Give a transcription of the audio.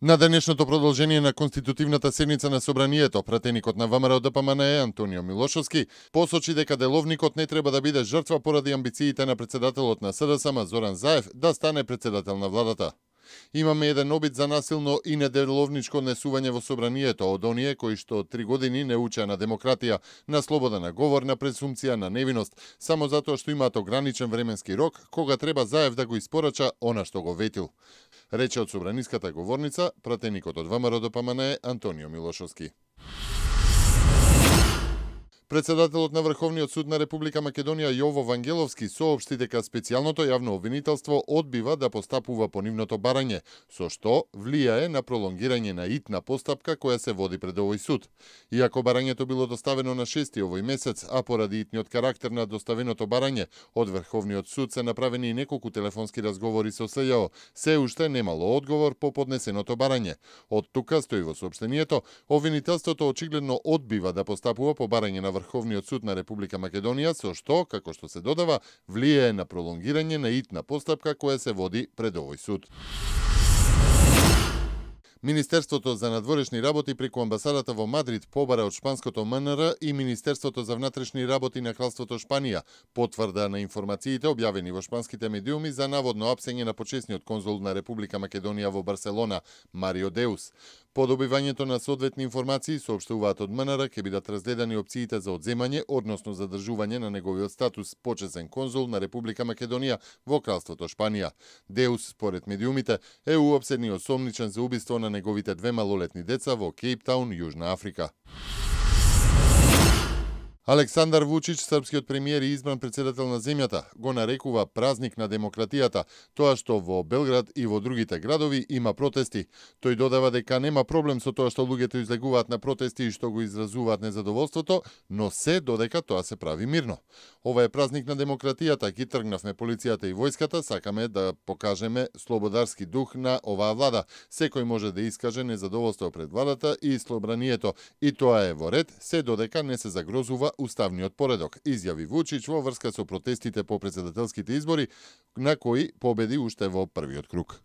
На денешното продолжение на конститутивната седница на Собранието, пратеникот на ВМРО ДПМНЕ Антонио Милошовски посочи дека деловникот не треба да биде жртва поради амбициите на председателот на СДСМ Зоран Заев да стане председател на владата. Имаме еден обид за насилно и неделовничко однесување во Собранието од оние кои што 3 години не учеа на демократија, на слобода на говор, на презумпција на невиност, само затоа што имаат ограничен временски рок кога треба Заев да го испорача она што го ветил. Рече од собраниската говорница пратеникот од ВМРО ДПМНЕ Антонио Милошовски. Председателот на Врховниот суд на Република Македонија Јово Вангеловски соопшти дека специјалното јавно обвинителство одбива да постапува по нивното барање, со што влијае на пролонгирање на итна постапка која се води пред овој суд. Иако барањето било доставено на 6 овој месец, а поради итниот карактер на доставеното барање, од Врховниот суд се направени и неколку телефонски разговори со СЈО, се уште немало одговор по поднесеното барање. Од тука стои во соопштението, обвинителството очигледно одбива да постапува по барање на Врховниот суд на Република Македонија, со што, како што се додава, влијае на пролонгирање на итна постапка која се води пред овој суд. Министерството за надворешни работи преку амбасадата во Мадрид побара од шпанското МНР и Министерството за внатрешни работи на Кралството Шпанија потврда на информациите објавени во шпанските медиуми за наводно апсење на почесниот конзул на Република Македонија во Барселона, Марио Деус. По добивањето на соодветни информации, соопштуваат од МНР, ќе бидат разгледани опциите за одземање, односно задржување на неговиот статус почесен конзул на Република Македонија во Кралството Шпанија. Деус, според медиумите, е уапсен и осомничен за убиство на неговите 2 малолетни деца во Кейптаун, Јужна Африка. Александар Вучич, српскиот премиер и избран председател на земјата, го нарекува празник на демократијата, тоа што во Белград и во другите градови има протести. Тој додава дека нема проблем со тоа што луѓето излегуваат на протести и што го изразуваат незадоволството, но се додека тоа се прави мирно. Ова е празник на демократијата, ги тргнавме полицијата и војската, сакаме да покажеме слободарски дух на оваа влада. Секој може да искаже незадоволство пред владата и собранието, и тоа е во ред, се додека не се загрозува уставниот поредок, изјави Вучич во врска со протестите по председателските избори, на кои победи уште во првиот круг.